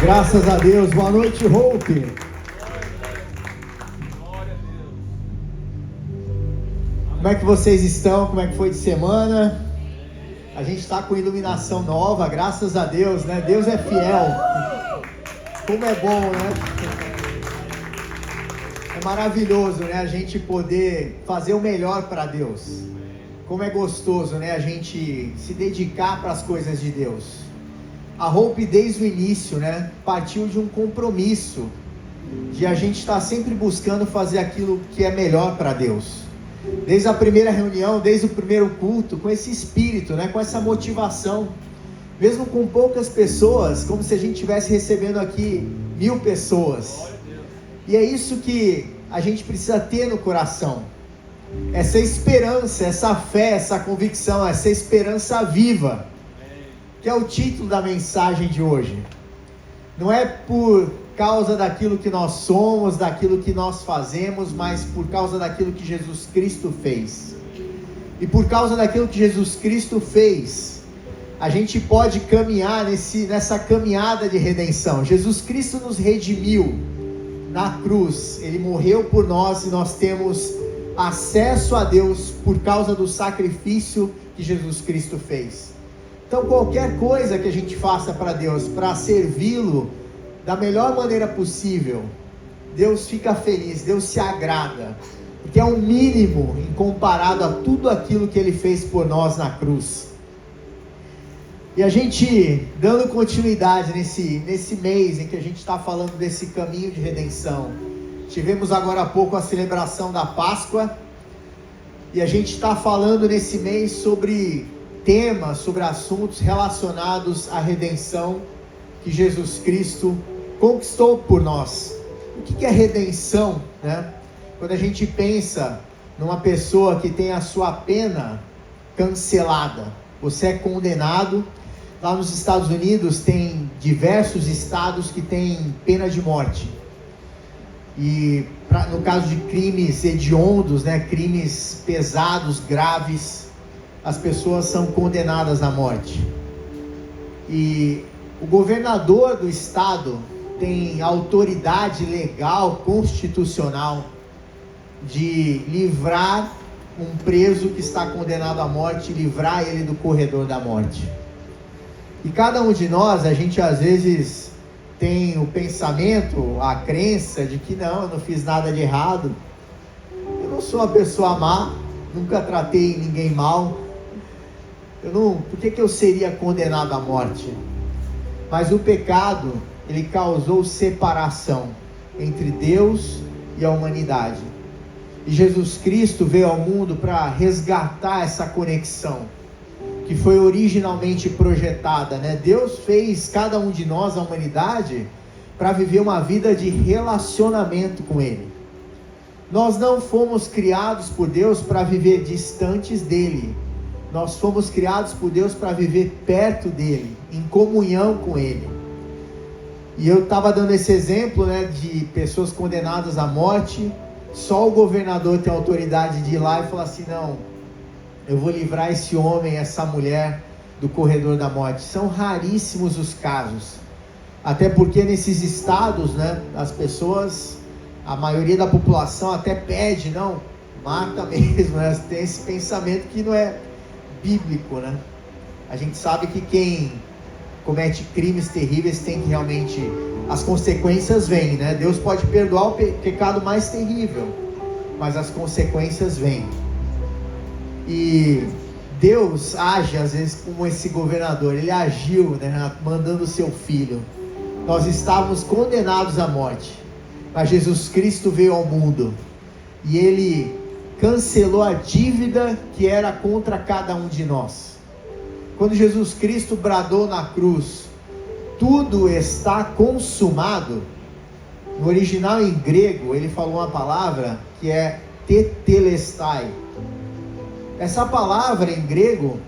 Graças a Deus. Boa noite, Hope. Como é que vocês estão? Como é que foi de semana? A gente está com iluminação nova, graças a Deus, né? Deus é fiel. Como é bom, né? É maravilhoso, né? A gente poder fazer o melhor para Deus. Como é gostoso, né? A gente se dedicar para as coisas de Deus. A Hope, desde o início, né, partiu de um compromisso de a gente estar sempre buscando fazer aquilo que é melhor para Deus. Desde a primeira reunião, desde o primeiro culto, com esse espírito, né, com essa motivação. Mesmo com poucas pessoas, como se a gente estivesse recebendo aqui 1000 pessoas. E é isso que a gente precisa ter no coração. Essa esperança, essa fé, essa convicção, essa esperança viva. Que é o título da mensagem de hoje. Não é por causa daquilo que nós somos, daquilo que nós fazemos, mas por causa daquilo que Jesus Cristo fez. E por causa daquilo que Jesus Cristo fez, a gente pode caminhar nessa caminhada de redenção. Jesus Cristo nos redimiu na cruz. Ele morreu por nós e nós temos acesso a Deus por causa do sacrifício que Jesus Cristo fez. Então qualquer coisa que a gente faça para Deus, para servi-lo da melhor maneira possível, Deus fica feliz, Deus se agrada, porque é um mínimo em comparado a tudo aquilo que Ele fez por nós na cruz. E a gente, dando continuidade nesse mês em que a gente está falando desse caminho de redenção, tivemos agora há pouco a celebração da Páscoa, e a gente está falando nesse mês sobre temas, sobre assuntos relacionados à redenção que Jesus Cristo conquistou por nós. O que é redenção, né? Quando a gente pensa numa pessoa que tem a sua pena cancelada, você é condenado. Lá nos Estados Unidos tem diversos estados que têm pena de morte. E no caso de crimes hediondos, né, crimes pesados, graves, as pessoas são condenadas à morte. E o governador do estado tem autoridade legal, constitucional, de livrar um preso que está condenado à morte, livrar ele do corredor da morte. E cada um de nós, a gente às vezes tem o pensamento, a crença de que não, eu não fiz nada de errado, eu não sou uma pessoa má, nunca tratei ninguém mal, por que eu seria condenado à morte? Mas o pecado, ele causou separação entre Deus e a humanidade. E Jesus Cristo veio ao mundo para resgatar essa conexão, que foi originalmente projetada, né? Deus fez cada um de nós, a humanidade, para viver uma vida de relacionamento com Ele. Nós não fomos criados por Deus para viver distantes dEle. Nós fomos criados por Deus para viver perto dEle, em comunhão com Ele. E eu estava dando esse exemplo, né, de pessoas condenadas à morte. Só o governador tem autoridade de ir lá e falar assim, não, eu vou livrar esse homem, essa mulher do corredor da morte. São raríssimos os casos. Até porque nesses estados, né, as pessoas, a maioria da população até pede, não, mata mesmo, né? Tem esse pensamento que não é bíblico, né? A gente sabe que quem comete crimes terríveis tem que realmente, as consequências vêm, né? Deus pode perdoar o pecado mais terrível, mas as consequências vêm. E Deus age às vezes como esse governador, ele agiu, né, mandando o seu filho. Nós estávamos condenados à morte, mas Jesus Cristo veio ao mundo e ele cancelou a dívida que era contra cada um de nós. Quando Jesus Cristo bradou na cruz, tudo está consumado, no original em grego, ele falou uma palavra que é tetelestai. Essa palavra em grego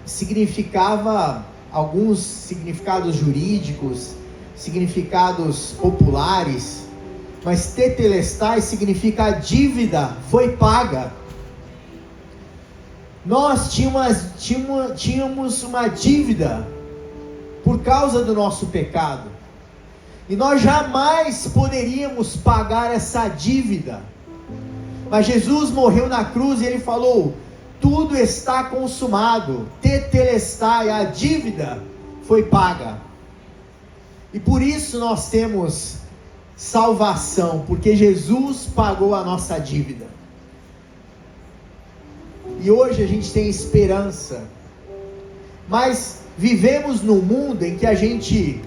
significava alguns significados jurídicos, significados populares, mas tetelestai significa a dívida foi paga. Nós tínhamos uma dívida por causa do nosso pecado. E nós jamais poderíamos pagar essa dívida. Mas Jesus morreu na cruz e ele falou: tudo está consumado, tetelestai, a dívida foi paga. E por isso nós temos salvação, porque Jesus pagou a nossa dívida. E hoje a gente tem esperança. Mas vivemos num mundo em que a gente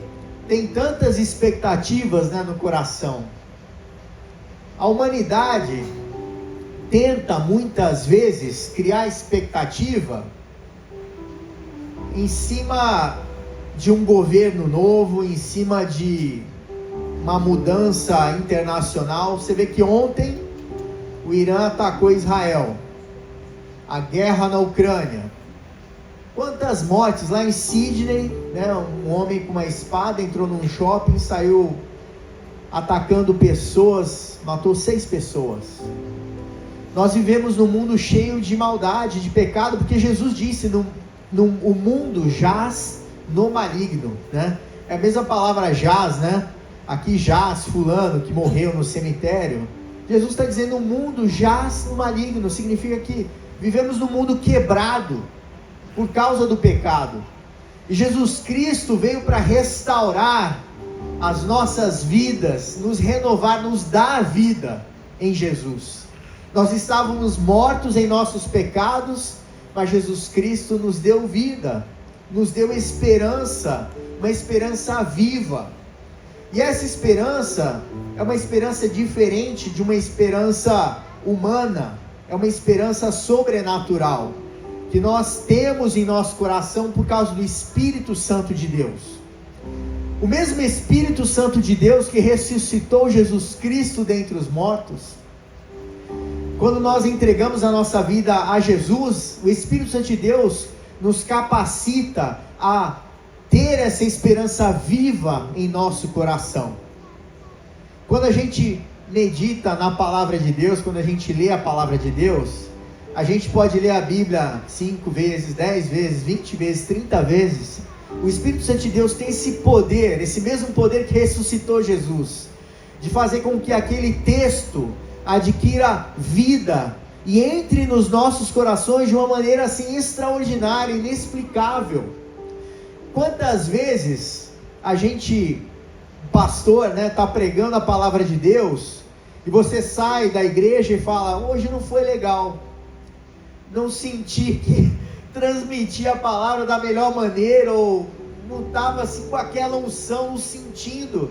tem tantas expectativas, né, no coração. A humanidade tenta muitas vezes criar expectativa em cima de um governo novo, em cima de uma mudança internacional. Você vê que ontem o Irã atacou Israel, a guerra na Ucrânia. Quantas mortes lá em Sydney, né? Um homem com uma espada entrou num shopping, saiu atacando pessoas, matou 6 pessoas. Nós vivemos num mundo cheio de maldade, de pecado, porque Jesus disse, o mundo jaz no maligno, né? É a mesma palavra jaz, né? Aqui jaz fulano que morreu no cemitério. Jesus está dizendo, o mundo jaz no maligno, significa que vivemos num mundo quebrado por causa do pecado. E Jesus Cristo veio para restaurar as nossas vidas, nos renovar, nos dar vida em Jesus. Nós estávamos mortos em nossos pecados, mas Jesus Cristo nos deu vida, nos deu esperança, uma esperança viva. E essa esperança é uma esperança diferente de uma esperança humana, é uma esperança sobrenatural, que nós temos em nosso coração por causa do Espírito Santo de Deus. O mesmo Espírito Santo de Deus que ressuscitou Jesus Cristo dentre os mortos, quando nós entregamos a nossa vida a Jesus, o Espírito Santo de Deus nos capacita a ter essa esperança viva em nosso coração. Quando a gente medita na palavra de Deus, quando a gente lê a palavra de Deus, a gente pode ler a Bíblia 5 vezes, 10 vezes, 20 vezes, 30 vezes. O Espírito Santo de Deus tem esse poder, esse mesmo poder que ressuscitou Jesus, de fazer com que aquele texto adquira vida e entre nos nossos corações de uma maneira assim extraordinária, inexplicável. Quantas vezes a gente, pastor, né, está pregando a palavra de Deus, e você sai da igreja e fala, hoje não foi legal, não senti que transmitir a palavra da melhor maneira, ou não estava assim com aquela unção, sentindo.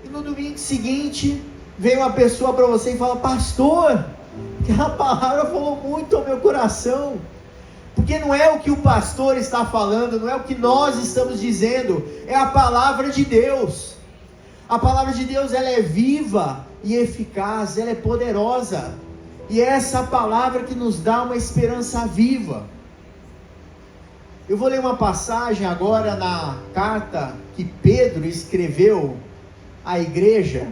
E no domingo seguinte vem uma pessoa para você e fala, pastor, aquela palavra falou muito ao meu coração. Porque não é o que o pastor está falando, não é o que nós estamos dizendo, é a palavra de Deus. A palavra de Deus, ela é viva e eficaz, ela é poderosa, e é essa palavra que nos dá uma esperança viva. Eu vou ler uma passagem agora na carta que Pedro escreveu à igreja,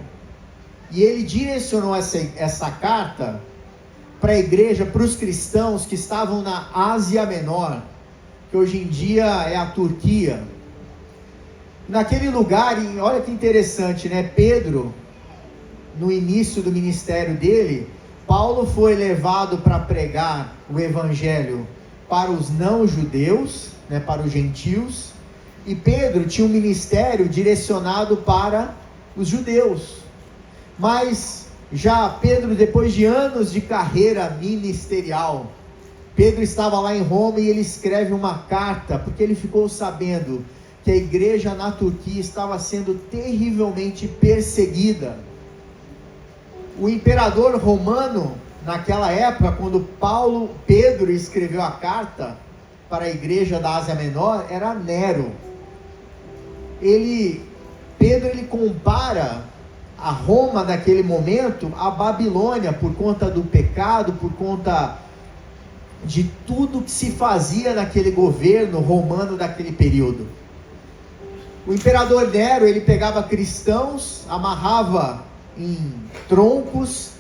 e ele direcionou essa carta para a igreja, para os cristãos que estavam na Ásia Menor, que hoje em dia é a Turquia. Naquele lugar, e olha que interessante, né? Pedro, no início do ministério dele, Paulo foi levado para pregar o evangelho para os não-judeus, né, para os gentios, e Pedro tinha um ministério direcionado para os judeus. Mas já Pedro, depois de anos de carreira ministerial, Pedro estava lá em Roma e ele escreve uma carta, porque ele ficou sabendo que a igreja na Turquia estava sendo terrivelmente perseguida. O imperador romano, naquela época, quando Pedro escreveu a carta para a igreja da Ásia Menor, era Nero. Pedro compara a Roma naquele momento à Babilônia, por conta do pecado, por conta de tudo que se fazia naquele governo romano daquele período. O imperador Nero, ele pegava cristãos, amarrava em troncos,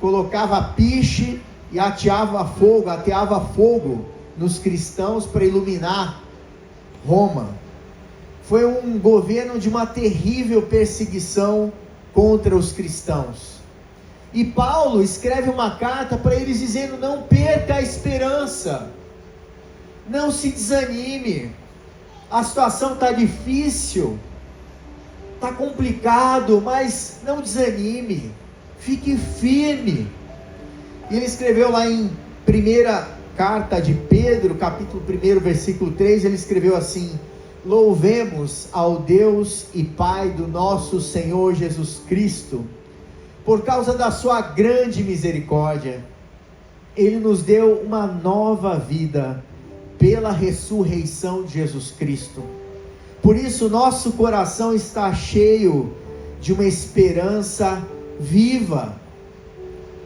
colocava piche e ateava fogo nos cristãos para iluminar Roma. Foi um governo de uma terrível perseguição contra os cristãos. E Paulo escreve uma carta para eles dizendo: não perca a esperança, não se desanime, a situação está difícil, está complicado, mas não desanime, fique firme. E ele escreveu lá em primeira carta de Pedro, capítulo 1, versículo 3, ele escreveu assim: louvemos ao Deus e Pai do nosso Senhor Jesus Cristo, por causa da sua grande misericórdia, Ele nos deu uma nova vida, pela ressurreição de Jesus Cristo. Por isso nosso coração está cheio de uma esperança viva.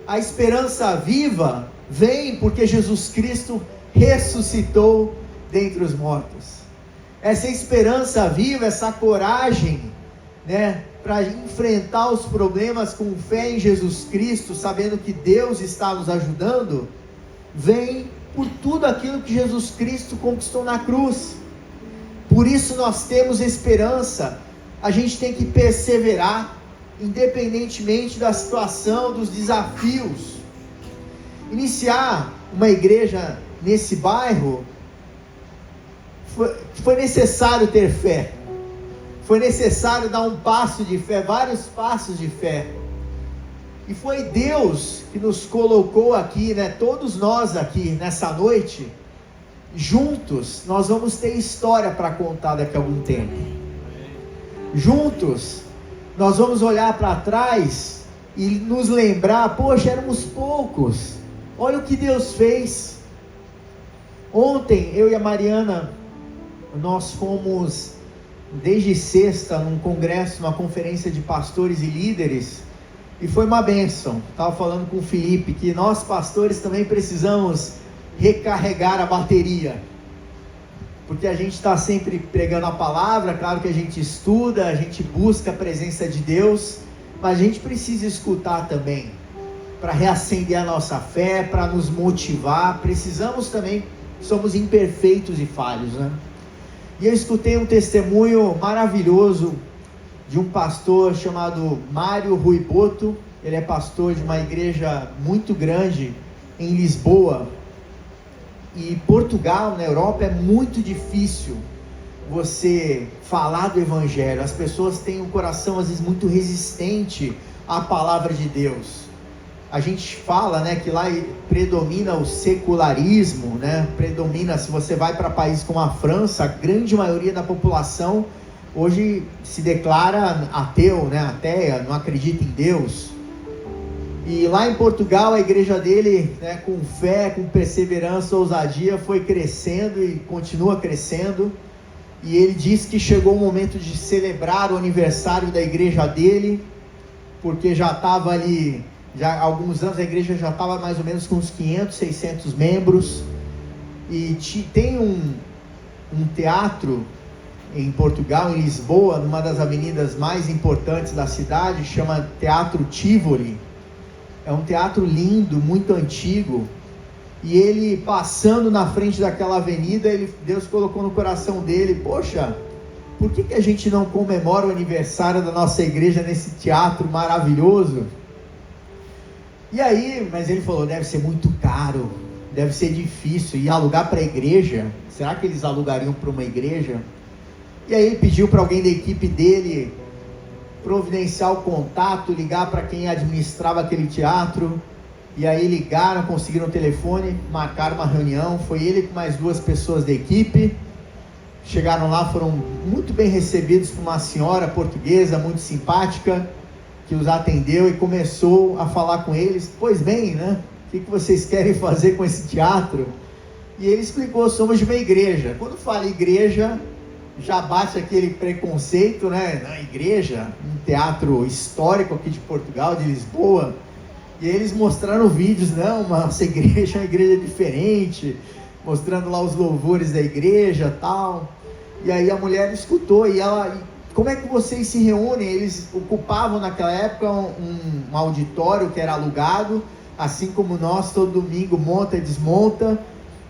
A esperança viva vem porque Jesus Cristo ressuscitou dentre os mortos. Essa esperança viva, essa coragem, né, para enfrentar os problemas com fé em Jesus Cristo, sabendo que Deus está nos ajudando, vem por tudo aquilo que Jesus Cristo conquistou na cruz. Por isso nós temos esperança. A gente tem que perseverar, independentemente da situação, dos desafios. Iniciar uma igreja nesse bairro, foi necessário ter fé. Foi necessário dar um passo de fé, vários passos de fé. E foi Deus que nos colocou aqui, né? Todos nós aqui nessa noite, juntos, nós vamos ter história para contar daqui a algum tempo. Juntos, nós vamos olhar para trás e nos lembrar: poxa, éramos poucos, olha o que Deus fez. Ontem, eu e a Mariana, nós fomos desde sexta num congresso, uma conferência de pastores e líderes, e foi uma bênção. Estava falando com o Felipe que nós pastores também precisamos recarregar a bateria, porque a gente está sempre pregando a palavra. Claro que a gente estuda, a gente busca a presença de Deus, mas a gente precisa escutar também, para reacender a nossa fé, para nos motivar. Precisamos também, somos imperfeitos e falhos, né? E eu escutei um testemunho maravilhoso de um pastor chamado Mário Ruiboto. Ele é pastor de uma igreja muito grande em Lisboa. E Portugal, na Europa, é muito difícil você falar do Evangelho. As pessoas têm um coração às vezes muito resistente à palavra de Deus. A gente fala, né, que lá predomina o secularismo, né? Predomina, se você vai para países como a França, a grande maioria da população hoje se declara ateu, né? Ateia, não acredita em Deus. E lá em Portugal, a igreja dele, né, com fé, com perseverança, ousadia, foi crescendo e continua crescendo. E ele disse que chegou o momento de celebrar o aniversário da igreja dele, porque já estava ali, já há alguns anos a igreja já estava mais ou menos com uns 500, 600 membros. E tem um teatro em Portugal, em Lisboa, numa das avenidas mais importantes da cidade, chama Teatro Tivoli. É um teatro lindo, muito antigo. E ele, passando na frente daquela avenida, Deus colocou no coração dele: poxa, por que a gente não comemora o aniversário da nossa igreja nesse teatro maravilhoso? E aí, mas ele falou: deve ser muito caro, deve ser difícil, e alugar para a igreja? Será que eles alugariam para uma igreja? E aí ele pediu para alguém da equipe dele providenciar o contato, ligar para quem administrava aquele teatro. E aí ligaram, conseguiram o telefone, marcaram uma reunião. Foi ele com mais 2 pessoas da equipe. Chegaram lá, foram muito bem recebidos por uma senhora portuguesa muito simpática, que os atendeu e começou a falar com eles. Pois bem, né? O que vocês querem fazer com esse teatro? E ele explicou: somos de uma igreja. Quando fala igreja, já bate aquele preconceito, né? Na igreja, um teatro histórico aqui de Portugal, de Lisboa. E eles mostraram vídeos: não, nossa igreja é uma igreja diferente, mostrando lá os louvores da igreja, tal. E aí a mulher escutou, e ela: como é que vocês se reúnem? Eles ocupavam naquela época um auditório que era alugado, assim como nós, todo domingo monta e desmonta.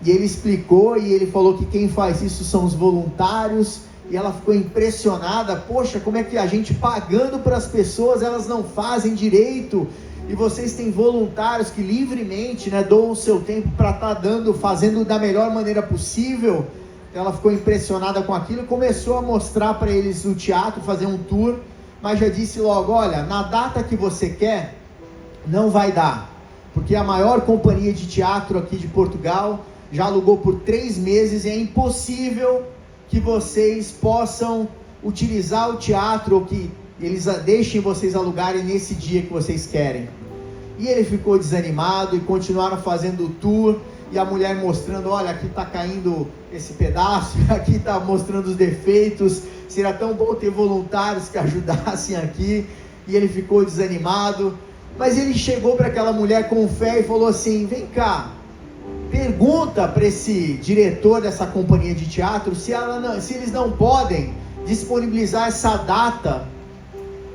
E ele explicou, e ele falou que quem faz isso são os voluntários, e ela ficou impressionada. Poxa, como é que a gente pagando para as pessoas, elas não fazem direito, e vocês têm voluntários que livremente, né, doam o seu tempo para estar fazendo da melhor maneira possível. Ela ficou impressionada com aquilo e começou a mostrar para eles o teatro, fazer um tour, mas já disse logo: olha, na data que você quer, não vai dar, porque a maior companhia de teatro aqui de Portugal já alugou por 3 meses, e é impossível que vocês possam utilizar o teatro, ou que eles deixem vocês alugarem nesse dia que vocês querem. E ele ficou desanimado, e continuaram fazendo o tour, e a mulher mostrando: olha, aqui está caindo esse pedaço, aqui está mostrando os defeitos, seria tão bom ter voluntários que ajudassem aqui. E ele ficou desanimado, mas ele chegou para aquela mulher com fé e falou assim: vem cá, pergunta para esse diretor dessa companhia de teatro se eles não podem disponibilizar essa data,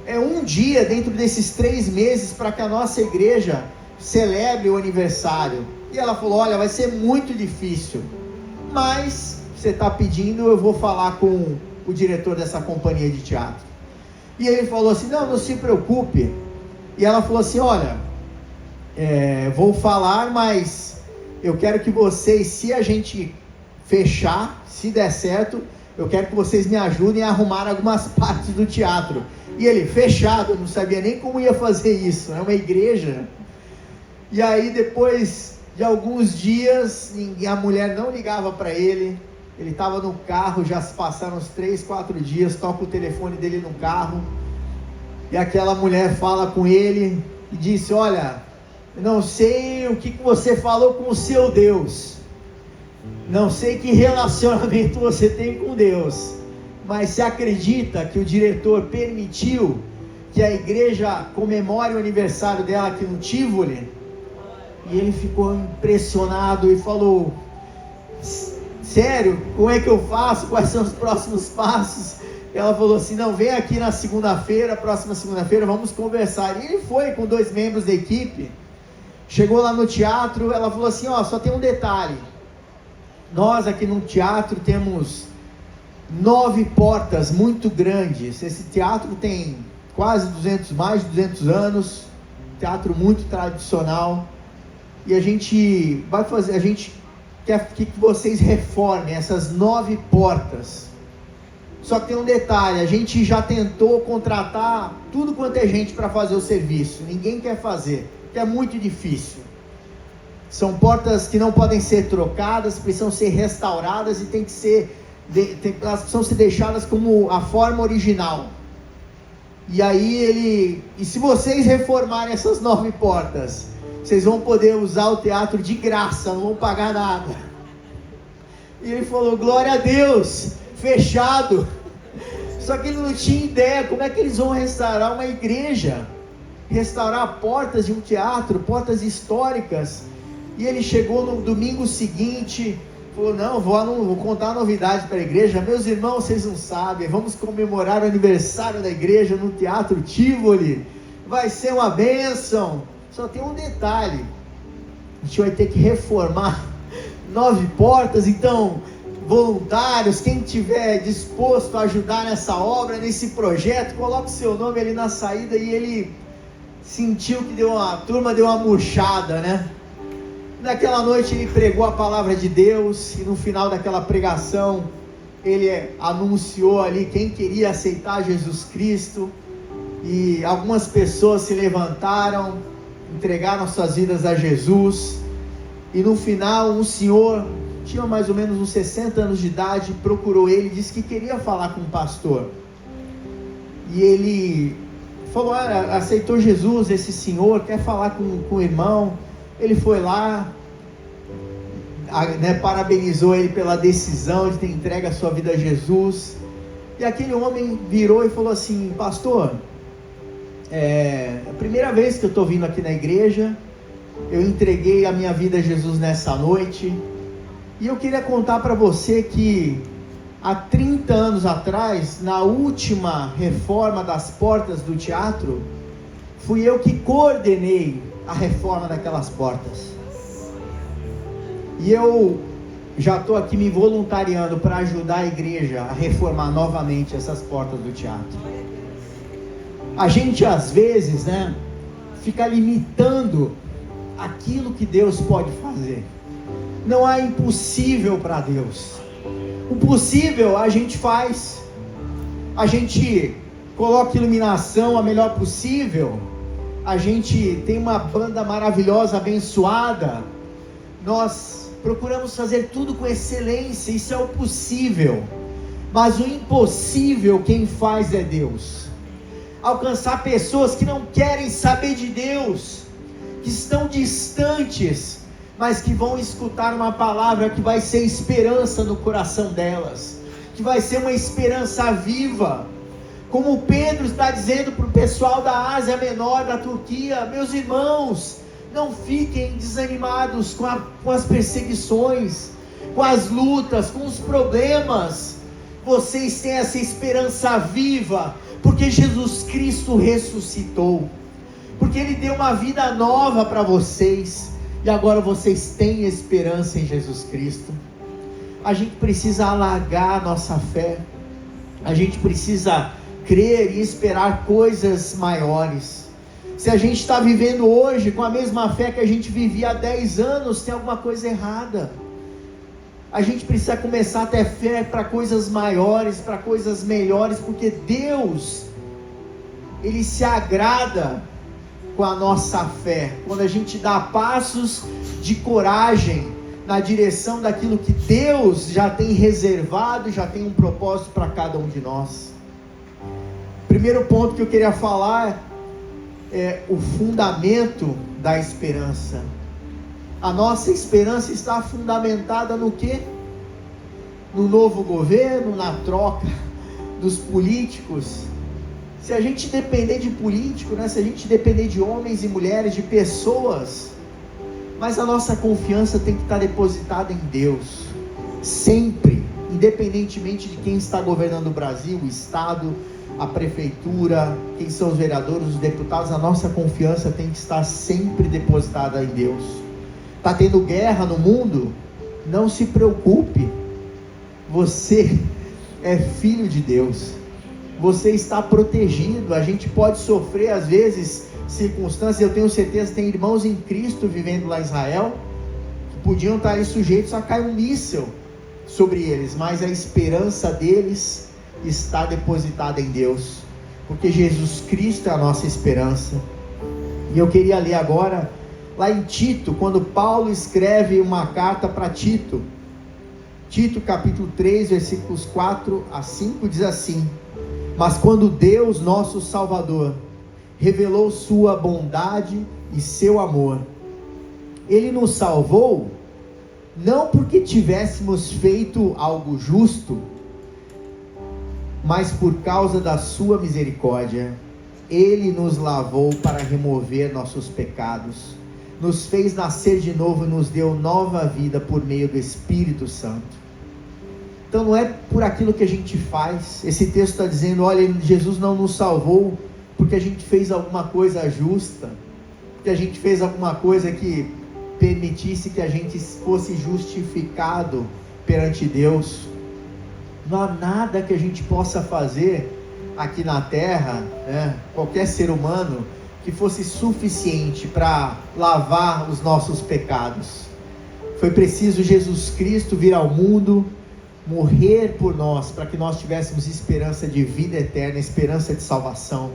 um dia dentro desses 3 meses, para que a nossa igreja celebre o aniversário. E ela falou: olha, vai ser muito difícil, mas você está pedindo, eu vou falar com o diretor dessa companhia de teatro. E ele falou assim: não se preocupe. E ela falou assim: olha, vou falar, mas eu quero que vocês, se a gente fechar, se der certo, eu quero que vocês me ajudem a arrumar algumas partes do teatro. E ele, fechado, não sabia nem como ia fazer isso, é uma igreja. E aí, depois de alguns dias, a mulher não ligava para ele, ele estava no carro, já se passaram uns 3, 4 dias, toca o telefone dele no carro, e aquela mulher fala com ele e disse: olha, não sei o que você falou com o seu Deus, não sei que relacionamento você tem com Deus, mas se acredita que o diretor permitiu que a igreja comemore o aniversário dela aqui no Tivoli? E ele ficou impressionado e falou: sério? Como é que eu faço? Quais são os próximos passos? Ela falou assim: não, vem aqui na segunda-feira, próxima segunda-feira, vamos conversar. E ele foi com 2 membros da equipe, chegou lá no teatro. Ela falou assim: ó, só tem um detalhe, nós aqui no teatro temos 9 portas muito grandes, esse teatro tem quase mais de 200 anos, teatro muito tradicional, e a gente quer que vocês reformem essas 9 portas. Só que tem um detalhe: a gente já tentou contratar tudo quanto é gente para fazer o serviço, ninguém quer fazer, porque é muito difícil. São portas que não podem ser trocadas, precisam ser restauradas, e elas precisam ser deixadas como a forma original. E aí e se vocês reformarem essas 9 portas, vocês vão poder usar o teatro de graça, não vão pagar nada. E ele falou: glória a Deus, fechado. Só que ele não tinha ideia como é que eles vão restaurar uma igreja, restaurar portas de um teatro, portas históricas. E ele chegou no domingo seguinte, falou: não, vou contar a novidade para a igreja. Meus irmãos, vocês não sabem, vamos comemorar o aniversário da igreja no Teatro Tivoli, vai ser uma bênção. Só tem um detalhe: a gente vai ter que reformar 9 portas. Então, voluntários, quem tiver disposto a ajudar nessa obra, nesse projeto, coloque o seu nome ali na saída. E ele sentiu que a turma deu uma murchada, né? Naquela noite ele pregou a palavra de Deus, e no final daquela pregação ele anunciou ali quem queria aceitar Jesus Cristo, e algumas pessoas se levantaram, entregaram suas vidas a Jesus. E no final, um senhor, tinha mais ou menos uns 60 anos de idade, procurou ele, disse que queria falar com o pastor. E ele falou: aceitou Jesus, esse senhor, quer falar com o irmão. Ele foi lá, parabenizou ele pela decisão de ter entregue a sua vida a Jesus. E aquele homem virou e falou assim: pastor, é a primeira vez que eu estou vindo aqui na igreja, eu entreguei a minha vida a Jesus nessa noite, e eu queria contar para você que há 30 anos atrás, na última reforma das portas do teatro, fui eu que coordenei a reforma daquelas portas. E eu já estou aqui me voluntariando para ajudar a igreja a reformar novamente essas portas do teatro. A gente às vezes, fica limitando aquilo que Deus pode fazer. Não há impossível para Deus. O possível a gente faz. A gente coloca iluminação a melhor possível. A gente tem uma banda maravilhosa, abençoada. Nós procuramos fazer tudo com excelência. Isso é o possível. Mas o impossível quem faz é Deus. Alcançar pessoas que não querem saber de Deus, que estão distantes, mas que vão escutar uma palavra que vai ser esperança no coração delas, que vai ser uma esperança viva. Como Pedro está dizendo para o pessoal da Ásia Menor, da Turquia: meus irmãos, não fiquem desanimados com as perseguições, com as lutas, com os problemas. Vocês têm essa esperança viva, porque Jesus Cristo ressuscitou, porque Ele deu uma vida nova para vocês, e agora vocês têm esperança em Jesus Cristo. A gente precisa alargar a nossa fé, a gente precisa crer e esperar coisas maiores. Se a gente está vivendo hoje com a mesma fé que a gente vivia há 10 anos, tem alguma coisa errada. A gente precisa começar a ter fé para coisas maiores, para coisas melhores, porque Deus, Ele se agrada com a nossa fé, quando a gente dá passos de coragem na direção daquilo que Deus já tem reservado, já tem um propósito para cada um de nós. Primeiro ponto que eu queria falar é o fundamento da esperança. A nossa esperança está fundamentada no quê? No novo governo, na troca dos políticos. Se a gente depender de político, se a gente depender de homens e mulheres, de pessoas, mas a nossa confiança tem que estar depositada em Deus, sempre, independentemente de quem está governando o Brasil, o Estado, a prefeitura, quem são os vereadores, os deputados. A nossa confiança tem que estar sempre depositada em Deus. Está tendo guerra no mundo? Não se preocupe, você é filho de Deus, você está protegido. A gente pode sofrer às vezes circunstâncias, eu tenho certeza, tem irmãos em Cristo vivendo lá em Israel, que podiam estar aí sujeitos a cair um míssil sobre eles, mas a esperança deles está depositada em Deus, porque Jesus Cristo é a nossa esperança. E eu queria ler agora, lá em Tito, quando Paulo escreve uma carta para Tito, Tito capítulo 3, versículos 4 a 5, diz assim: mas quando Deus, nosso Salvador, revelou sua bondade e seu amor, Ele nos salvou, não porque tivéssemos feito algo justo, mas por causa da sua misericórdia. Ele nos lavou para remover nossos pecados, nos fez nascer de novo e nos deu nova vida por meio do Espírito Santo. Então não é por aquilo que a gente faz. Esse texto está dizendo: olha, Jesus não nos salvou porque a gente fez alguma coisa justa, porque a gente fez alguma coisa que permitisse que a gente fosse justificado perante Deus. Não há nada que a gente possa fazer aqui na terra, qualquer ser humano, que fosse suficiente para lavar os nossos pecados. Foi preciso Jesus Cristo vir ao mundo, morrer por nós, para que nós tivéssemos esperança de vida eterna, esperança de salvação.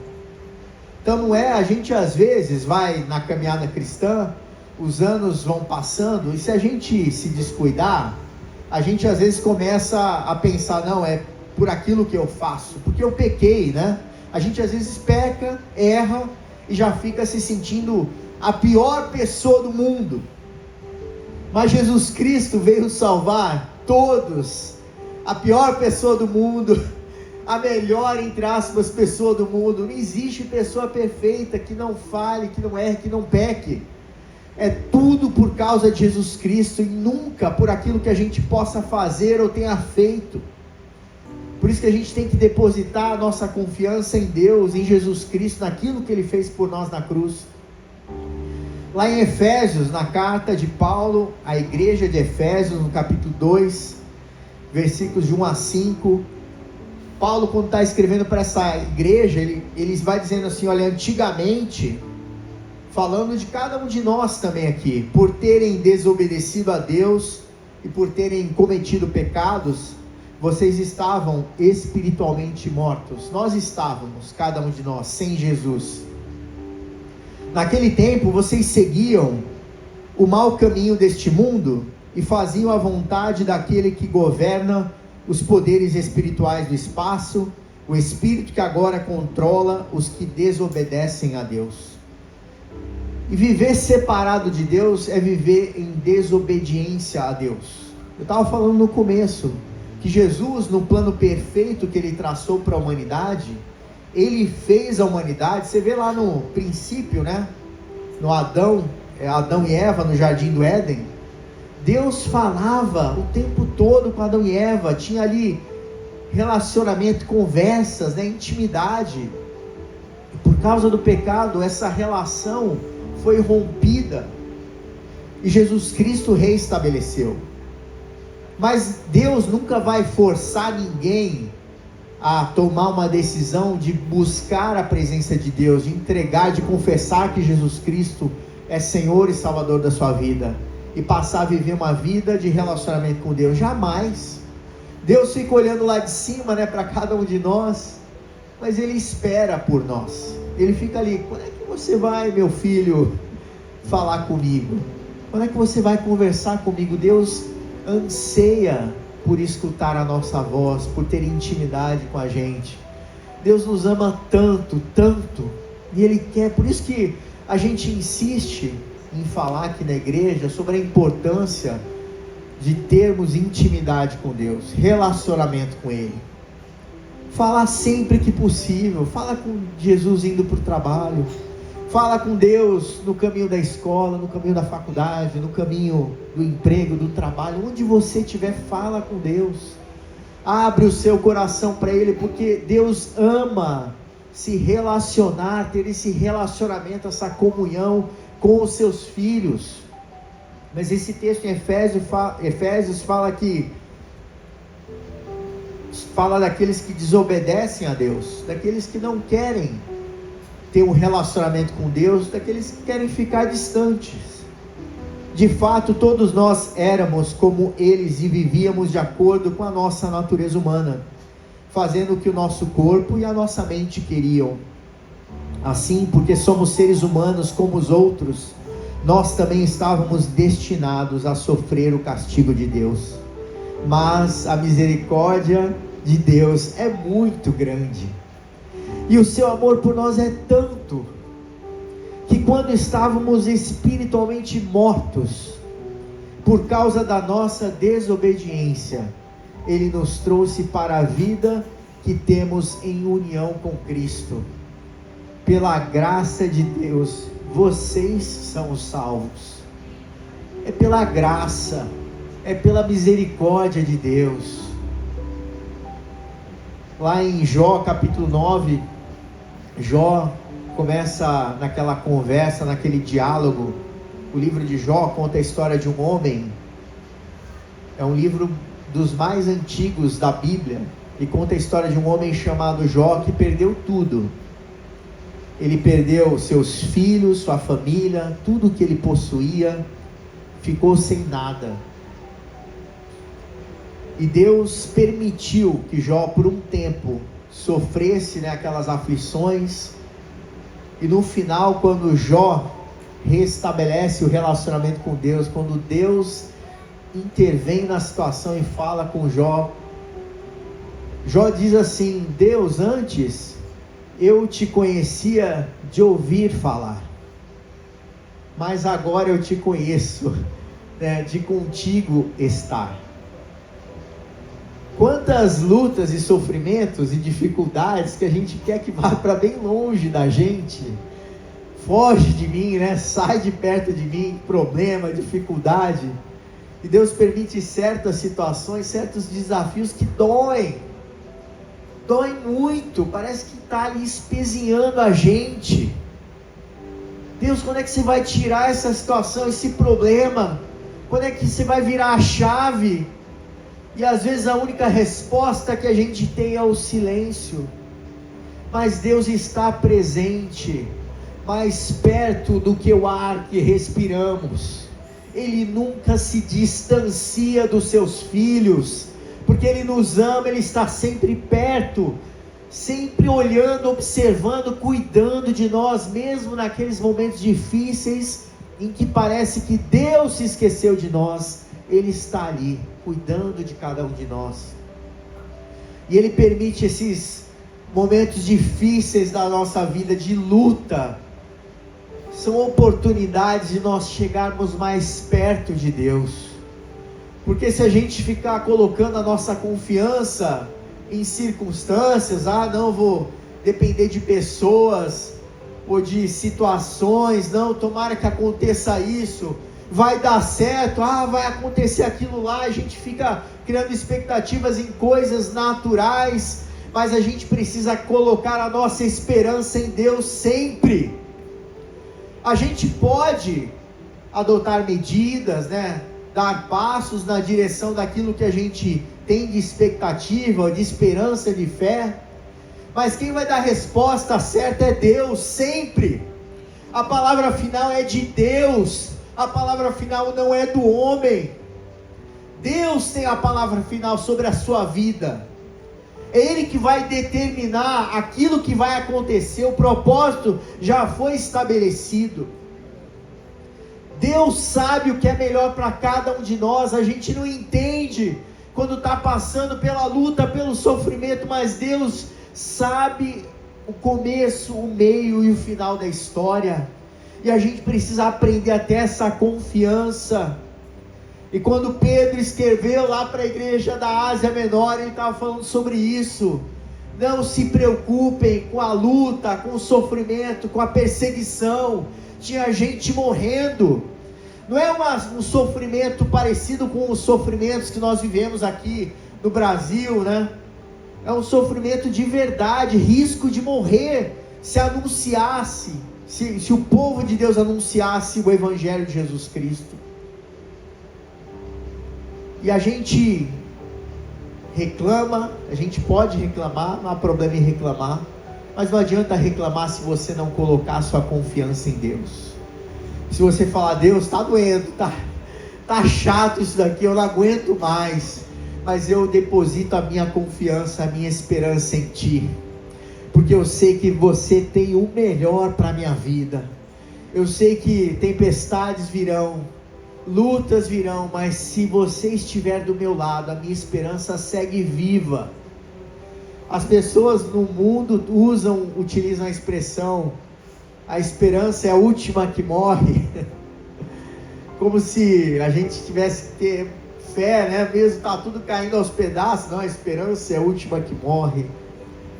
Então não é, a gente às vezes vai na caminhada cristã, os anos vão passando, e se a gente se descuidar, a gente às vezes começa a pensar: não, é por aquilo que eu faço, porque eu pequei, A gente às vezes peca, erra, e já fica se sentindo a pior pessoa do mundo. Mas Jesus Cristo veio salvar todos, a pior pessoa do mundo, a melhor, entre aspas, pessoa do mundo. Não existe pessoa perfeita que não fale, que não erre, que não peque. É tudo por causa de Jesus Cristo, e nunca por aquilo que a gente possa fazer ou tenha feito. Por isso que a gente tem que depositar a nossa confiança em Deus, em Jesus Cristo, naquilo que Ele fez por nós na cruz. Lá em Efésios, na carta de Paulo à igreja de Efésios, no capítulo 2, versículos de 1 a 5, Paulo, quando está escrevendo para essa igreja, ele vai dizendo assim: olha, antigamente, falando de cada um de nós também aqui, por terem desobedecido a Deus e por terem cometido pecados, vocês estavam espiritualmente mortos. Nós estávamos, cada um de nós, sem Jesus. Naquele tempo, vocês seguiam o mau caminho deste mundo e faziam a vontade daquele que governa os poderes espirituais do espaço, o espírito que agora controla os que desobedecem a Deus. E viver separado de Deus é viver em desobediência a Deus. Eu estava falando no começo que Jesus, no plano perfeito que ele traçou para a humanidade, ele fez a humanidade. Você vê lá no princípio, né? No Adão e Eva, no jardim do Éden, Deus falava o tempo todo com Adão e Eva, tinha ali relacionamento, conversas, né, intimidade. E por causa do pecado, essa relação foi rompida e Jesus Cristo reestabeleceu. Mas Deus nunca vai forçar ninguém a tomar uma decisão de buscar a presença de Deus, de entregar, de confessar que Jesus Cristo é Senhor e Salvador da sua vida e passar a viver uma vida de relacionamento com Deus. Jamais. Deus fica olhando lá de cima, né, para cada um de nós, mas Ele espera por nós. Ele fica ali: quando é que você vai, meu filho, falar comigo? Quando é que você vai conversar comigo? Deus anseia por escutar a nossa voz, por ter intimidade com a gente. Deus nos ama tanto, tanto, e Ele quer. Por isso que a gente insiste em falar aqui na igreja sobre a importância de termos intimidade com Deus, relacionamento com Ele. Fala sempre que possível. Fala com Jesus indo para o trabalho. Fala com Deus no caminho da escola, no caminho da faculdade, no caminho do emprego, do trabalho. Onde você estiver, fala com Deus. Abre o seu coração para Ele, porque Deus ama se relacionar, ter esse relacionamento, essa comunhão com os seus filhos. Mas esse texto em Efésios fala daqueles que desobedecem a Deus, daqueles que não querem ter um relacionamento com Deus, daqueles que querem ficar distantes. De fato, todos nós éramos como eles e vivíamos de acordo com a nossa natureza humana, fazendo o que o nosso corpo e a nossa mente queriam. Assim, porque somos seres humanos como os outros, nós também estávamos destinados a sofrer o castigo de Deus. Mas a misericórdia de Deus é muito grande, e o seu amor por nós é tanto, que quando estávamos espiritualmente mortos, por causa da nossa desobediência, Ele nos trouxe para a vida que temos em união com Cristo. Pela graça de Deus, vocês são salvos. É pela graça, é pela misericórdia de Deus. Lá em Jó capítulo 9, Jó começa naquela conversa, naquele diálogo. O livro de Jó conta a história de um homem. É um livro dos mais antigos da Bíblia, e conta a história de um homem chamado Jó, que perdeu tudo. Ele perdeu seus filhos, sua família, tudo que ele possuía, ficou sem nada. E Deus permitiu que Jó, por um tempo, sofresse, né, aquelas aflições. E no final, quando Jó restabelece o relacionamento com Deus, quando Deus intervém na situação e fala com Jó, Jó diz assim: Deus, antes eu te conhecia de ouvir falar, mas agora eu te conheço, né, de contigo estar. Quantas lutas e sofrimentos e dificuldades que a gente quer que vá para bem longe da gente. Foge de mim, né? Sai de perto de mim. Problema, dificuldade. E Deus permite certas situações, certos desafios que doem. Doem muito. Parece que está ali espezinhando a gente. Deus, quando é que você vai tirar essa situação, esse problema? Quando é que você vai virar a chave? E às vezes a única resposta que a gente tem é o silêncio. Mas Deus está presente, mais perto do que o ar que respiramos. Ele nunca se distancia dos seus filhos, porque Ele nos ama, Ele está sempre perto, sempre olhando, observando, cuidando de nós, mesmo naqueles momentos difíceis, em que parece que Deus se esqueceu de nós. Ele está ali, cuidando de cada um de nós, e Ele permite esses momentos difíceis da nossa vida, de luta, são oportunidades de nós chegarmos mais perto de Deus, porque se a gente ficar colocando a nossa confiança em circunstâncias, não vou depender de pessoas, ou de situações, não, tomara que aconteça isso, vai dar certo, vai acontecer aquilo lá, a gente fica criando expectativas em coisas naturais, mas a gente precisa colocar a nossa esperança em Deus sempre. A gente pode adotar medidas, dar passos na direção daquilo que a gente tem de expectativa, de esperança, de fé, mas quem vai dar a resposta certa é Deus, sempre. A palavra final é de Deus, a palavra final não é do homem. Deus tem a palavra final sobre a sua vida, é Ele que vai determinar aquilo que vai acontecer, o propósito já foi estabelecido. Deus sabe o que é melhor para cada um de nós, a gente não entende quando está passando pela luta, pelo sofrimento, mas Deus sabe o começo, o meio e o final da história, e a gente precisa aprender a ter essa confiança. E quando Pedro escreveu lá para a igreja da Ásia Menor, ele estava falando sobre isso. Não se preocupem com a luta, com o sofrimento, com a perseguição. Tinha gente morrendo. Não é um sofrimento parecido com os sofrimentos que nós vivemos aqui no Brasil, É um sofrimento de verdade, risco de morrer, se anunciasse, se o povo de Deus anunciasse o Evangelho de Jesus Cristo. E a gente reclama, a gente pode reclamar, não há problema em reclamar, mas não adianta reclamar se você não colocar a sua confiança em Deus. Se você falar, Deus, está doendo, tá chato isso daqui, eu não aguento mais, mas eu deposito a minha confiança, a minha esperança em Ti, porque eu sei que você tem o melhor para a minha vida. Eu sei que tempestades virão, lutas virão, mas se você estiver do meu lado, a minha esperança segue viva. As pessoas no mundo utilizam a expressão, a esperança é a última que morre, como se a gente tivesse que ter fé, mesmo está tudo caindo aos pedaços. Não, a esperança é a última que morre,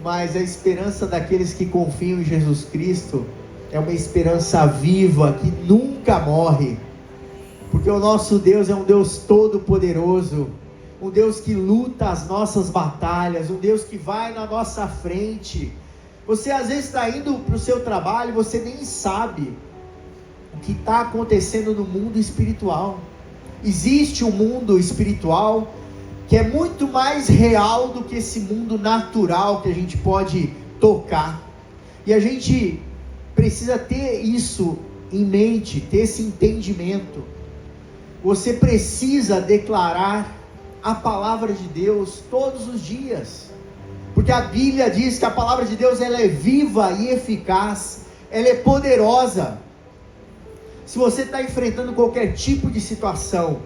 mas a esperança daqueles que confiam em Jesus Cristo é uma esperança viva, que nunca morre, porque o nosso Deus é um Deus todo-poderoso, um Deus que luta as nossas batalhas, um Deus que vai na nossa frente. Você às vezes está indo para o seu trabalho, você nem sabe o que está acontecendo no mundo espiritual. Existe um mundo espiritual que é muito mais real do que esse mundo natural que a gente pode tocar, e a gente precisa ter isso em mente, ter esse entendimento. Você precisa declarar a palavra de Deus todos os dias, porque a Bíblia diz que a palavra de Deus ela é viva e eficaz, ela é poderosa. Se você está enfrentando qualquer tipo de situação,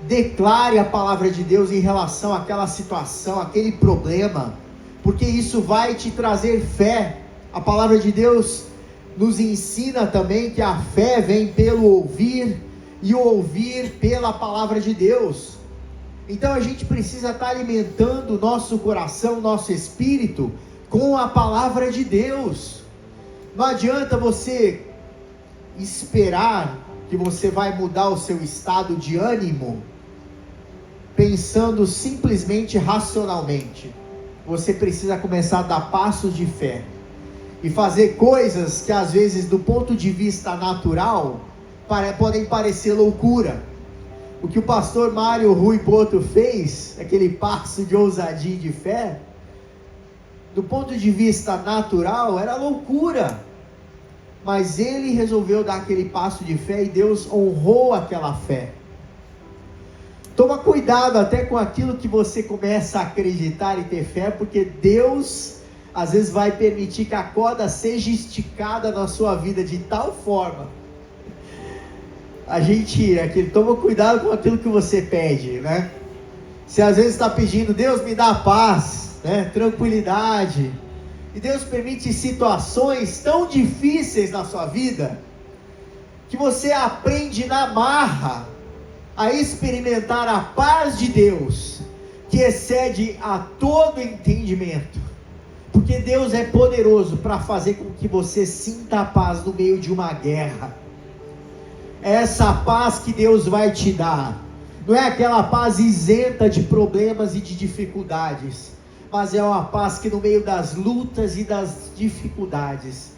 declare a palavra de Deus em relação àquela situação, àquele problema, porque isso vai te trazer fé. A palavra de Deus nos ensina também que a fé vem pelo ouvir, e o ouvir pela palavra de Deus. Então a gente precisa estar alimentando o nosso coração, nosso espírito com a palavra de Deus. Não adianta você esperar que você vai mudar o seu estado de ânimo pensando simplesmente racionalmente. Você precisa começar a dar passos de fé. e fazer coisas que às vezes do ponto de vista natural podem parecer loucura. O que o pastor Mário Rui Boto fez, aquele passo de ousadia e de fé, do ponto de vista natural era loucura, mas ele resolveu dar aquele passo de fé e Deus honrou aquela fé. Toma cuidado até com aquilo que você começa a acreditar e ter fé, porque Deus às vezes vai permitir que a corda seja esticada na sua vida de tal forma. Toma cuidado com aquilo que você pede, né? Você às vezes está pedindo, Deus me dá paz, né? Tranquilidade, e Deus permite situações tão difíceis na sua vida, que você aprende na marra a experimentar a paz de Deus, que excede a todo entendimento, porque Deus é poderoso para fazer com que você sinta a paz no meio de uma guerra. É essa paz que Deus vai te dar, não é aquela paz isenta de problemas e de dificuldades, mas é uma paz que no meio das lutas e das dificuldades,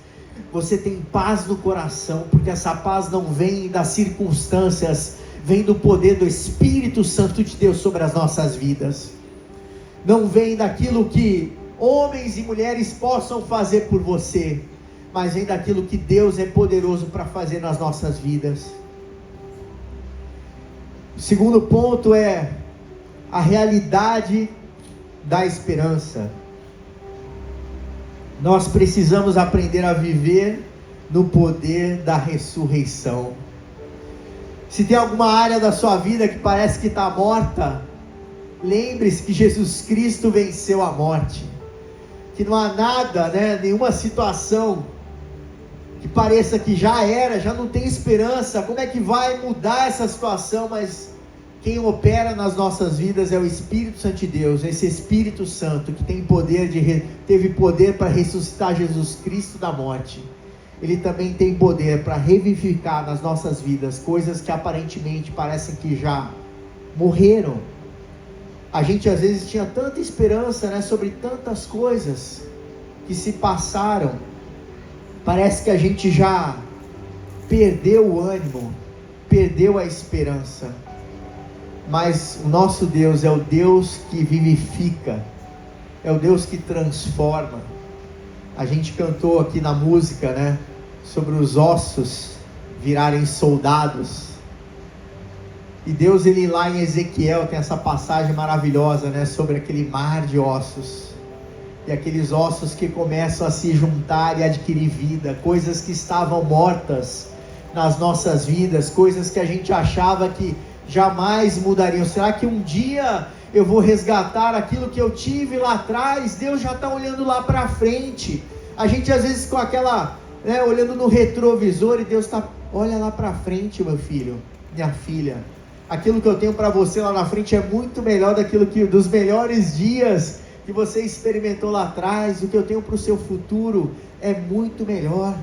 você tem paz no coração, porque essa paz não vem das circunstâncias, vem do poder do Espírito Santo de Deus sobre as nossas vidas. Não vem daquilo que homens e mulheres possam fazer por você, mas vem daquilo que Deus é poderoso para fazer nas nossas vidas. O segundo ponto é a realidade da esperança. Nós precisamos aprender a viver no poder da ressurreição. Se tem alguma área da sua vida que parece que está morta, lembre-se que Jesus Cristo venceu a morte, que não há nada, nenhuma situação que pareça que já era, já não tem esperança. Como é que vai mudar essa situação? Mas quem opera nas nossas vidas é o Espírito Santo de Deus, esse Espírito Santo que tem teve poder para ressuscitar Jesus Cristo da morte. Ele também tem poder para revivificar nas nossas vidas coisas que aparentemente parecem que já morreram. A gente às vezes tinha tanta esperança, sobre tantas coisas que se passaram. Parece que a gente já perdeu o ânimo, perdeu a esperança. Mas o nosso Deus é o Deus que vivifica, é o Deus que transforma. A gente cantou aqui na música, sobre os ossos virarem soldados. E Deus, ele lá em Ezequiel tem essa passagem maravilhosa, sobre aquele mar de ossos. E aqueles ossos que começam a se juntar e adquirir vida, coisas que estavam mortas nas nossas vidas, coisas que a gente achava que jamais mudariam. Será que um dia eu vou resgatar aquilo que eu tive lá atrás? Deus já está olhando lá para frente. A gente às vezes com aquela, olhando no retrovisor, e Deus está, olha lá para frente, meu filho, minha filha. Aquilo que eu tenho para você lá na frente é muito melhor dos melhores dias que você experimentou lá atrás. O que eu tenho para o seu futuro é muito melhor.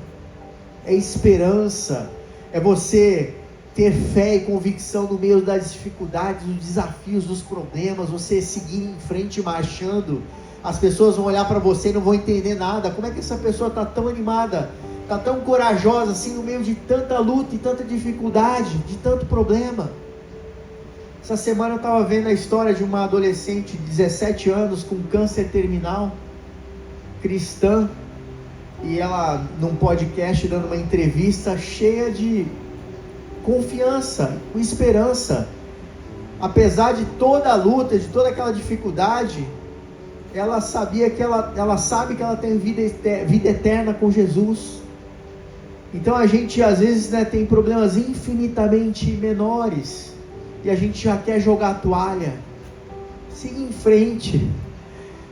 É esperança, é você ter fé e convicção no meio das dificuldades, dos desafios, dos problemas, você seguir em frente marchando. As pessoas vão olhar para você e não vão entender nada. Como é que essa pessoa está tão animada, está tão corajosa assim no meio de tanta luta e tanta dificuldade, de tanto problema? Essa semana eu estava vendo a história de uma adolescente de 17 anos com câncer terminal, cristã, e ela num podcast dando uma entrevista cheia de confiança, com esperança. Apesar de toda a luta, de toda aquela dificuldade, ela sabia que ela sabe que ela tem vida eterna com Jesus. Então a gente às vezes tem problemas infinitamente menores e a gente já quer jogar a toalha. Siga em frente,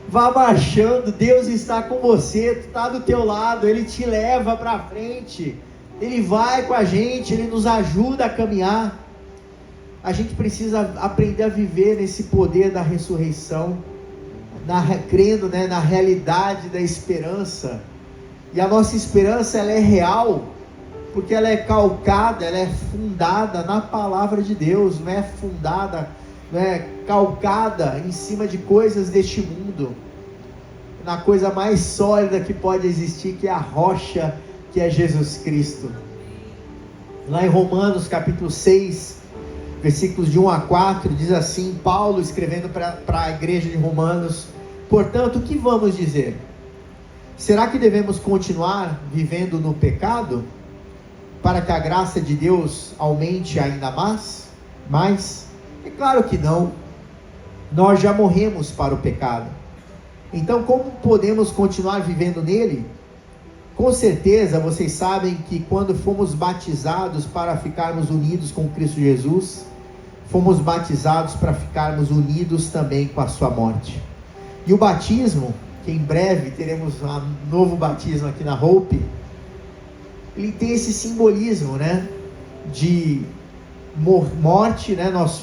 vá marchando. Deus está com você, está do teu lado, Ele te leva para frente, Ele vai com a gente, Ele nos ajuda a caminhar. A gente precisa aprender a viver nesse poder da ressurreição, crendo na realidade da esperança. E a nossa esperança, ela é real, porque ela é calcada, ela é fundada na palavra de Deus, não é fundada, não é calcada em cima de coisas deste mundo. na coisa mais sólida que pode existir, que é a rocha, que é Jesus Cristo. Lá em Romanos capítulo 6, versículos de 1 a 4, diz assim, Paulo escrevendo para a igreja de Romanos: portanto, o que vamos dizer? Será que devemos continuar vivendo no pecado, para que a graça de Deus aumente ainda mais? É claro que não. Nós já morremos para o pecado. Então, como podemos continuar vivendo nele? Com certeza, vocês sabem que quando fomos batizados para ficarmos unidos com Cristo Jesus, fomos batizados para ficarmos unidos também com a sua morte. E o batismo, que em breve teremos um novo batismo aqui na Hope, ele tem esse simbolismo, né, de morte, né? Nós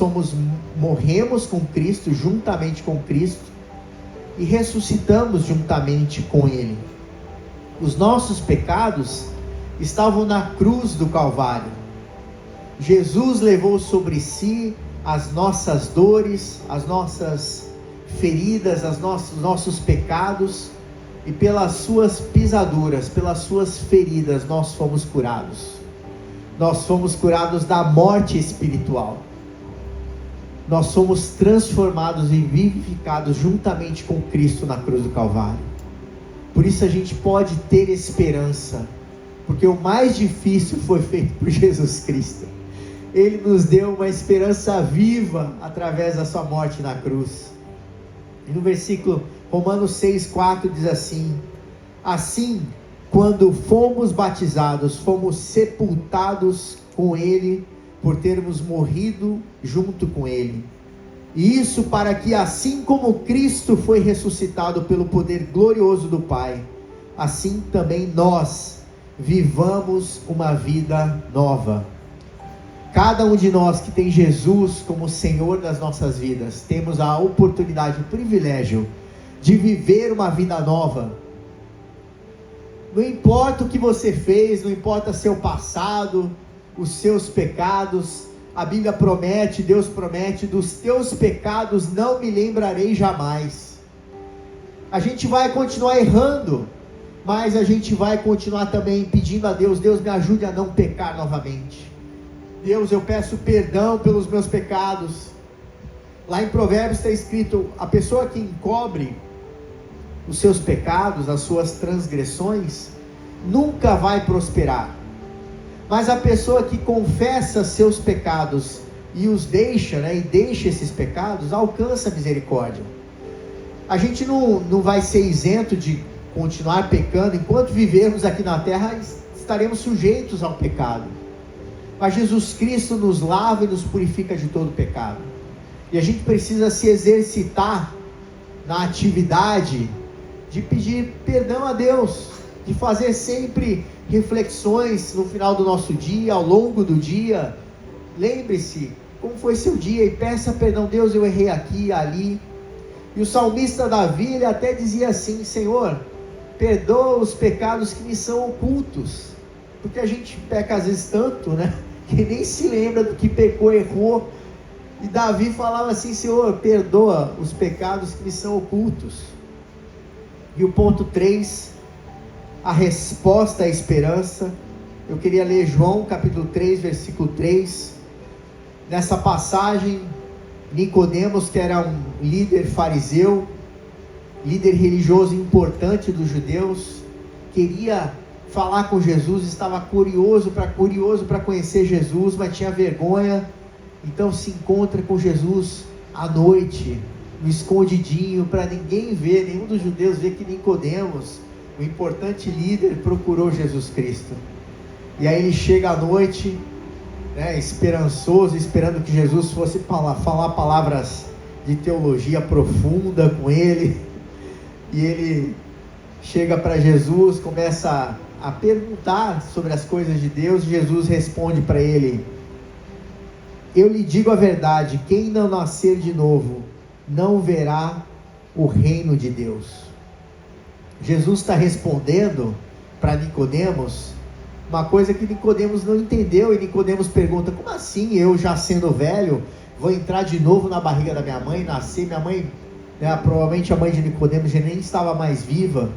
morremos com Cristo, juntamente com Cristo, e ressuscitamos juntamente com Ele. Os nossos pecados estavam na cruz do Calvário. Jesus levou sobre si as nossas dores, as nossas feridas, os nossos pecados, e pelas suas pisaduras, pelas suas feridas, nós fomos curados. Nós fomos curados da morte espiritual. Nós fomos transformados e vivificados juntamente com Cristo na cruz do Calvário. Por isso a gente pode ter esperança, porque o mais difícil foi feito por Jesus Cristo. Ele nos deu uma esperança viva através da sua morte na cruz. E no versículo Romanos 6,4 diz assim: assim, quando fomos batizados, fomos sepultados com Ele, por termos morrido junto com Ele. E isso para que, assim como Cristo foi ressuscitado pelo poder glorioso do Pai, assim também nós vivamos uma vida nova. Cada um de nós que tem Jesus como Senhor das nossas vidas, temos a oportunidade, o privilégio de viver uma vida nova. Não importa o que você fez, não importa seu passado, os seus pecados, a Bíblia promete, Deus promete: dos teus pecados não me lembrarei jamais. A gente vai continuar errando, mas a gente vai continuar também pedindo a Deus: Deus, me ajude a não pecar novamente. Deus, eu peço perdão pelos meus pecados. Lá em Provérbios está escrito: a pessoa que encobre os seus pecados, as suas transgressões, nunca vai prosperar. Mas a pessoa que confessa seus pecados e os deixa, né, e deixa esses pecados, alcança a misericórdia. A gente não vai ser isento de continuar pecando. Enquanto vivermos aqui na terra, estaremos sujeitos ao pecado. Mas Jesus Cristo nos lava e nos purifica de todo pecado. E a gente precisa se exercitar na atividade de pedir perdão a Deus, de fazer sempre reflexões no final do nosso dia, ao longo do dia. Lembre-se como foi seu dia e peça perdão. Deus, eu errei aqui, ali. E o salmista Davi, ele até dizia assim: Senhor, perdoa os pecados que me são ocultos. Porque a gente peca às vezes tanto, né, que nem se lembra do que pecou, errou. E Davi falava assim: Senhor, perdoa os pecados que me são ocultos. E o ponto 3, a resposta à esperança. Eu queria ler João capítulo 3, versículo 3. Nessa passagem, Nicodemos, que era um líder fariseu, líder religioso importante dos judeus, queria falar com Jesus, estava curioso para conhecer Jesus, mas tinha vergonha. Então se encontra com Jesus à noite, no escondidinho, para ninguém ver, nenhum dos judeus ver que Nicodemos, o importante líder, procurou Jesus Cristo. E aí ele chega à noite, né, esperançoso, esperando que Jesus fosse falar palavras de teologia profunda com ele. E ele chega para Jesus, começa a perguntar sobre as coisas de Deus. Jesus responde para ele: eu lhe digo a verdade, quem não nascer de novo, não verá o reino de Deus. Jesus está respondendo para Nicodemos uma coisa que Nicodemos não entendeu. E Nicodemos pergunta: como assim eu, já sendo velho, vou entrar de novo na barriga da minha mãe, nascer? Minha mãe né, provavelmente a mãe de Nicodemos já nem estava mais viva.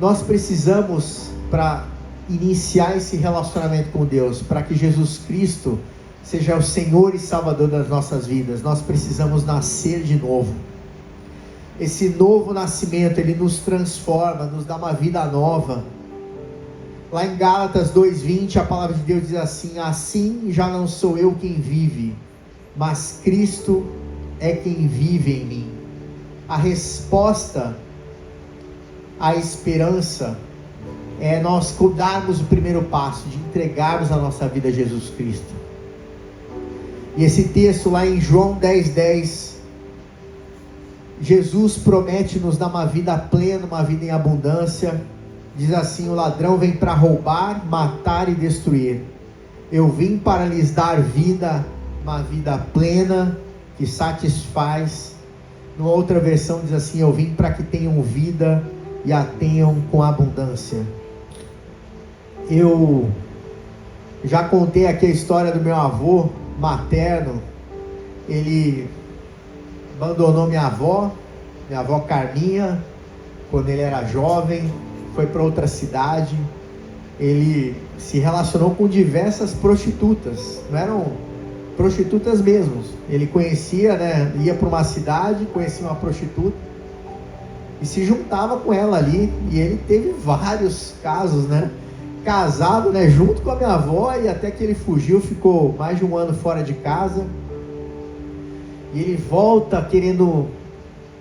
Nós precisamos, para iniciar esse relacionamento com Deus, para que Jesus Cristo seja o Senhor e Salvador das nossas vidas, nós precisamos nascer de novo. Esse novo nascimento, ele nos transforma, nos dá uma vida nova. Lá em Gálatas 2:20, a palavra de Deus diz assim: assim já não sou eu quem vive, mas Cristo é quem vive em mim. A resposta à esperança é nós darmos o primeiro passo, de entregarmos a nossa vida a Jesus Cristo. E esse texto lá em João 10:10, Jesus promete nos dar uma vida plena, uma vida em abundância. Diz assim: o ladrão vem para roubar, matar e destruir. Eu vim para lhes dar vida, uma vida plena, que satisfaz. Numa outra versão diz assim: eu vim para que tenham vida e a tenham com abundância. Eu já contei aqui a história do meu avô materno. Ele abandonou minha avó Carminha, quando ele era jovem, foi para outra cidade. Ele se relacionou com diversas prostitutas, não eram prostitutas mesmo. Ele conhecia, né, ia para uma cidade, conhecia uma prostituta e se juntava com ela ali. E ele teve vários casos, né, casado, né, junto com a minha avó, e até que ele fugiu, ficou mais de um ano fora de casa. E ele volta querendo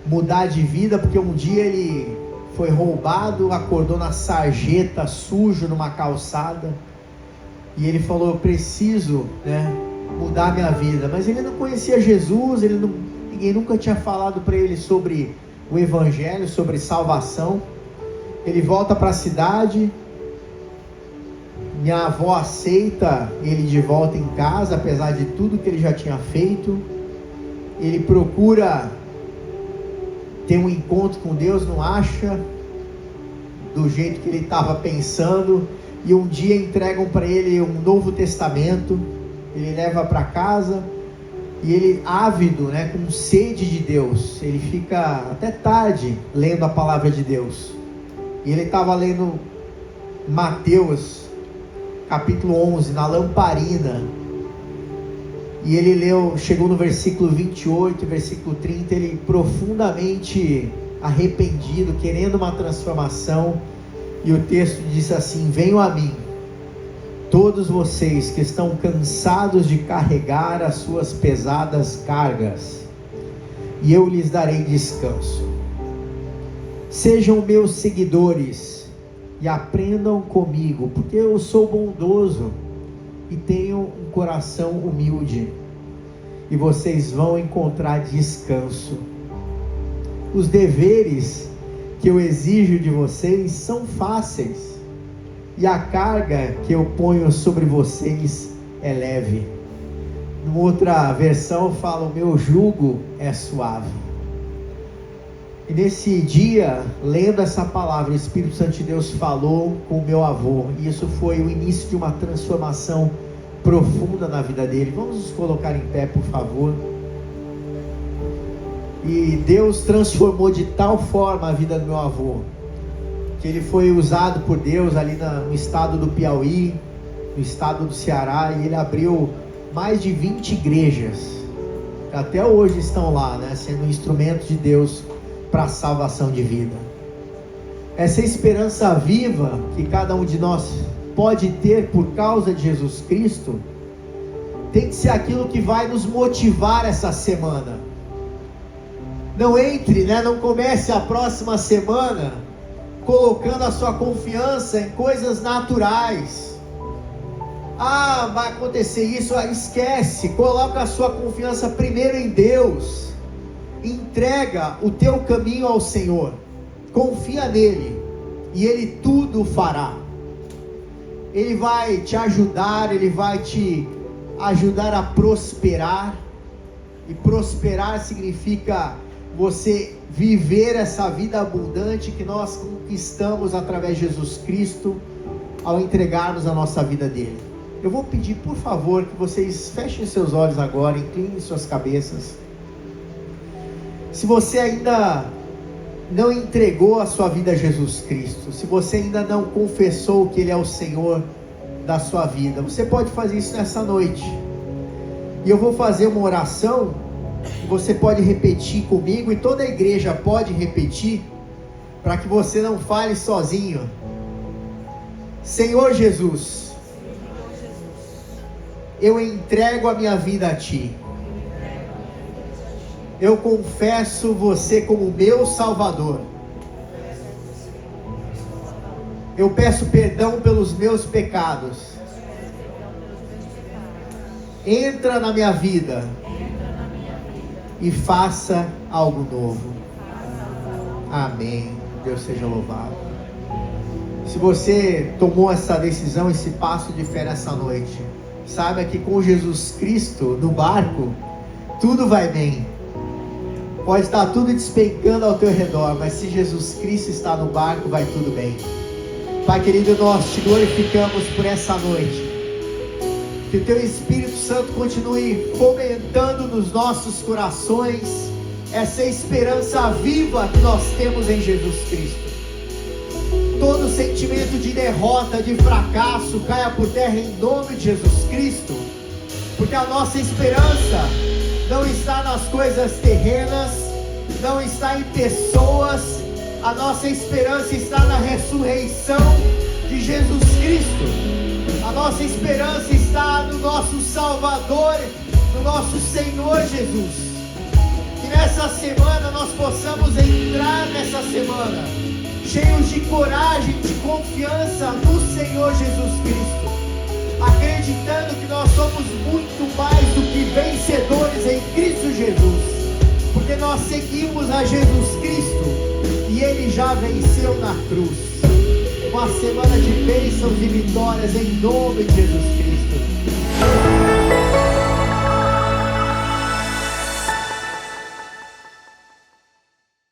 mudar de vida, porque um dia ele foi roubado, acordou na sarjeta, sujo, numa calçada, e ele falou: eu preciso, né, mudar minha vida. Mas ele não conhecia Jesus, ninguém nunca tinha falado para ele sobre o Evangelho, sobre salvação. Ele volta para a cidade, minha avó aceita ele de volta em casa, apesar de tudo que ele já tinha feito. Ele procura ter um encontro com Deus, não acha do jeito que ele estava pensando, e um dia entregam para ele um Novo Testamento. Ele leva para casa, e ele, ávido, né, com sede de Deus, ele fica até tarde lendo a palavra de Deus. E ele estava lendo Mateus capítulo 11 na lamparina, e ele chegou no versículo 28, versículo 30, ele profundamente arrependido, querendo uma transformação, e o texto diz assim: venham a mim, todos vocês que estão cansados de carregar as suas pesadas cargas, e eu lhes darei descanso. Sejam meus seguidores e aprendam comigo, porque eu sou bondoso e tenho um coração humilde, e vocês vão encontrar descanso. Os deveres que eu exijo de vocês são fáceis, e a carga que eu ponho sobre vocês é leve. Numa outra versão fala: o meu jugo é suave. E nesse dia, lendo essa palavra, o Espírito Santo de Deus falou com o meu avô, e isso foi o início de uma transformação profunda na vida dele. Vamos nos colocar em pé, por favor. E Deus transformou de tal forma a vida do meu avô, que ele foi usado por Deus ali no estado do Piauí, no estado do Ceará, e ele abriu mais de 20 igrejas, que até hoje estão lá, né, sendo um instrumento de Deus para a salvação de vida. Essa esperança viva que cada um de nós pode ter por causa de Jesus Cristo, tem que ser aquilo que vai nos motivar essa semana. Não entre, né, não comece a próxima semana colocando a sua confiança em coisas naturais. Ah, vai acontecer isso, esquece. Coloca a sua confiança primeiro em Deus. Entrega o teu caminho ao Senhor, confia nele, e Ele tudo fará. Ele vai te ajudar, Ele vai te ajudar a prosperar, e prosperar significa você viver essa vida abundante que nós conquistamos através de Jesus Cristo, ao entregarmos a nossa vida dele. Eu vou pedir, por favor, que vocês fechem seus olhos agora, inclinem suas cabeças. Se você ainda não entregou a sua vida a Jesus Cristo, se você ainda não confessou que Ele é o Senhor da sua vida, você pode fazer isso nessa noite. E eu vou fazer uma oração, você pode repetir comigo, e toda a igreja pode repetir, para que você não fale sozinho. Senhor Jesus, eu entrego a minha vida a Ti. Eu confesso você como meu Salvador. Eu peço perdão pelos meus pecados. Entra na minha vida e faça algo novo. Amém. Deus seja louvado. Se você tomou essa decisão, esse passo de fé nessa noite, saiba que com Jesus Cristo no barco, tudo vai bem. Pode estar tudo despencando ao teu redor, mas se Jesus Cristo está no barco, vai tudo bem. Pai querido, nós te glorificamos por essa noite. Que o teu Espírito Santo continue fomentando nos nossos corações essa esperança viva que nós temos em Jesus Cristo. Todo sentimento de derrota, de fracasso, caia por terra em nome de Jesus Cristo, porque a nossa esperança não está nas coisas terrenas, não está em pessoas, a nossa esperança está na ressurreição de Jesus Cristo. A nossa esperança está no nosso Salvador, no nosso Senhor Jesus. Que nessa semana nós possamos entrar nessa semana cheios de coragem, de confiança no Senhor Jesus Cristo, acreditando que nós somos muito mais do que vencedores em Cristo Jesus, porque nós seguimos a Jesus Cristo e Ele já venceu na cruz. Uma semana de bênçãos e vitórias em nome de Jesus Cristo.